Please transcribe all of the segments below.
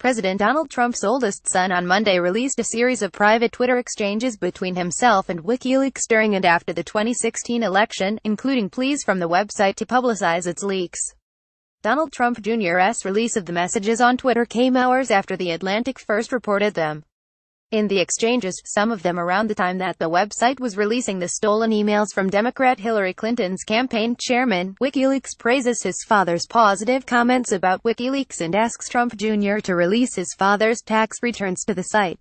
President Donald Trump's oldest son on Monday released a series of private Twitter exchanges between himself and WikiLeaks during and after the 2016 election, including pleas from the website to publicize its leaks. Donald Trump Jr.'s release of the messages on Twitter came hours after The Atlantic first reported them. In the exchanges, some of them around the time that the website was releasing the stolen emails from Democrat Hillary Clinton's campaign chairman, WikiLeaks praises his father's positive comments about WikiLeaks and asks Trump Jr. to release his father's tax returns to the site.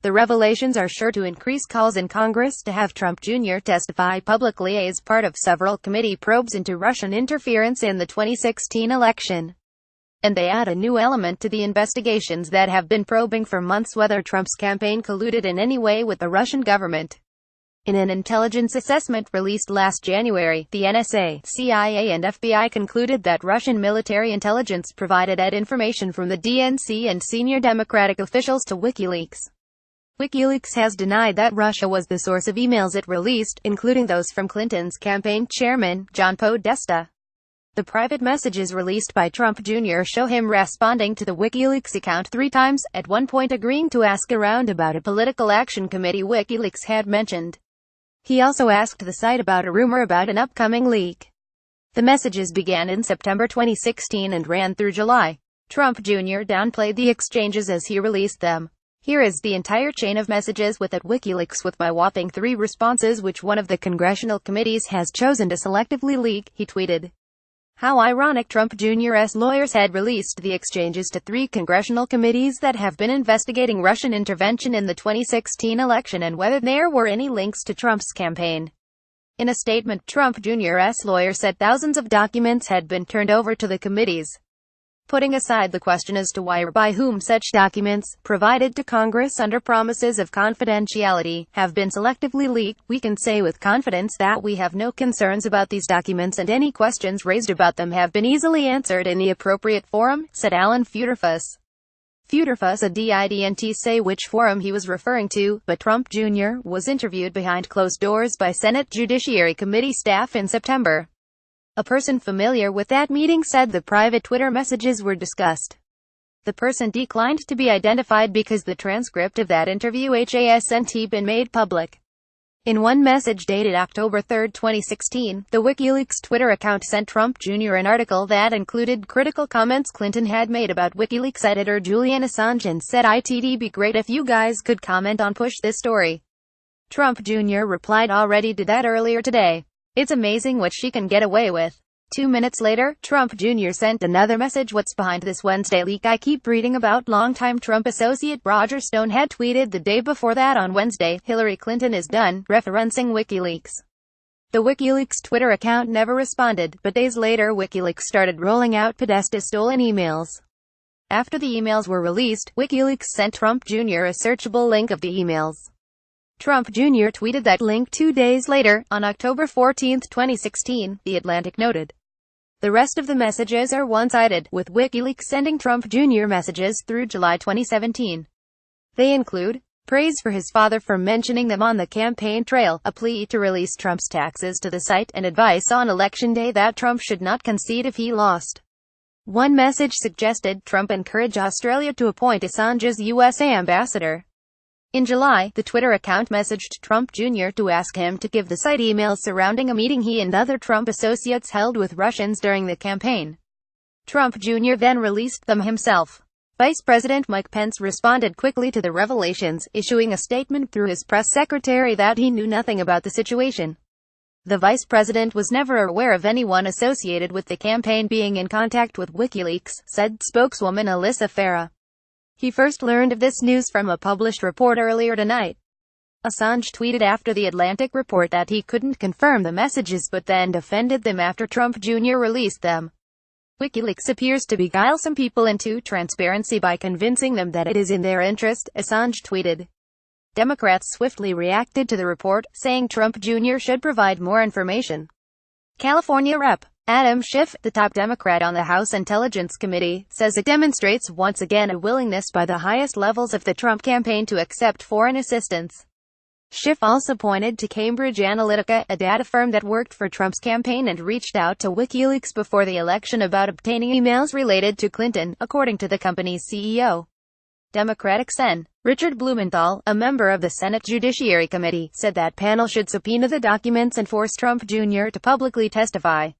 The revelations are sure to increase calls in Congress to have Trump Jr. testify publicly as part of several committee probes into Russian interference in the 2016 election. And they add a new element to the investigations that have been probing for months whether Trump's campaign colluded in any way with the Russian government. In an intelligence assessment released last January, the NSA, CIA and FBI concluded that Russian military intelligence provided information from the DNC and senior Democratic officials to WikiLeaks. WikiLeaks has denied that Russia was the source of emails it released, including those from Clinton's campaign chairman, John Podesta. The private messages released by Trump Jr. show him responding to the WikiLeaks account 3 times, at one point agreeing to ask around about a political action committee WikiLeaks had mentioned. He also asked the site about a rumor about an upcoming leak. The messages began in September 2016 and ran through July. Trump Jr. downplayed the exchanges as he released them. Here is the entire chain of messages with at WikiLeaks with my whopping 3 responses which one of the congressional committees has chosen to selectively leak, he tweeted. How ironic. Trump Jr.'s lawyers had released the exchanges to 3 congressional committees that have been investigating Russian intervention in the 2016 election and whether there were any links to Trump's campaign. In a statement, Trump Jr.'s lawyer said thousands of documents had been turned over to the committees. Putting aside the question as to why or by whom such documents, provided to Congress under promises of confidentiality, have been selectively leaked, we can say with confidence that we have no concerns about these documents and any questions raised about them have been easily answered in the appropriate forum, said Alan Futerfas. Futerfas didn't say which forum he was referring to, but Trump Jr. was interviewed behind closed doors by Senate Judiciary Committee staff in September. A person familiar with that meeting said the private Twitter messages were discussed. The person declined to be identified because the transcript of that interview hasn't been made public. In one message dated October 3, 2016, the WikiLeaks Twitter account sent Trump Jr. an article that included critical comments Clinton had made about WikiLeaks editor Julian Assange and said it'd be great if you guys could comment on push this story. Trump Jr. replied already did that earlier today. It's amazing what she can get away with. 2 minutes later, Trump Jr. sent another message. What's behind this Wednesday leak I keep reading about? Longtime Trump associate Roger Stone had tweeted the day before that on Wednesday, Hillary Clinton is done, referencing WikiLeaks. The WikiLeaks Twitter account never responded, but days later WikiLeaks started rolling out Podesta's stolen emails. After the emails were released, WikiLeaks sent Trump Jr. a searchable link of the emails. Trump Jr. tweeted that link 2 days later, on October 14, 2016, The Atlantic noted. The rest of the messages are one-sided, with WikiLeaks sending Trump Jr. messages through July 2017. They include praise for his father for mentioning them on the campaign trail, a plea to release Trump's taxes to the site, and advice on Election Day that Trump should not concede if he lost. One message suggested Trump encourage Australia to appoint Assange as U.S. ambassador. In July, the Twitter account messaged Trump Jr. to ask him to give the site emails surrounding a meeting he and other Trump associates held with Russians during the campaign. Trump Jr. then released them himself. Vice President Mike Pence responded quickly to the revelations, issuing a statement through his press secretary that he knew nothing about the situation. The vice president was never aware of anyone associated with the campaign being in contact with WikiLeaks, said spokeswoman Alyssa Farah. He first learned of this news from a published report earlier tonight. Assange tweeted after The Atlantic report that he couldn't confirm the messages but then defended them after Trump Jr. released them. WikiLeaks appears to beguile some people into transparency by convincing them that it is in their interest, Assange tweeted. Democrats swiftly reacted to the report, saying Trump Jr. should provide more information. California Rep. Adam Schiff, the top Democrat on the House Intelligence Committee, says it demonstrates once again a willingness by the highest levels of the Trump campaign to accept foreign assistance. Schiff also pointed to Cambridge Analytica, a data firm that worked for Trump's campaign and reached out to WikiLeaks before the election about obtaining emails related to Clinton, according to the company's CEO. Democratic Sen. Richard Blumenthal, a member of the Senate Judiciary Committee, said that panel should subpoena the documents and force Trump Jr. to publicly testify.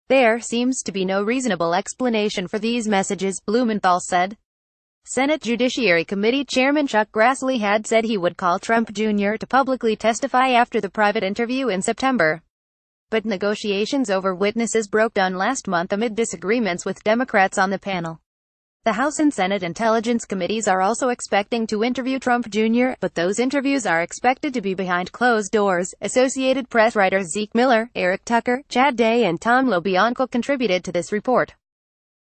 There seems to be no reasonable explanation for these messages, Blumenthal said. Senate Judiciary Committee Chairman Chuck Grassley had said he would call Trump Jr. to publicly testify after the private interview in September. But negotiations over witnesses broke down last month amid disagreements with Democrats on the panel. The House and Senate Intelligence Committees are also expecting to interview Trump Jr., but those interviews are expected to be behind closed doors. Associated Press writers Zeke Miller, Eric Tucker, Chad Day and Tom LoBianco contributed to this report.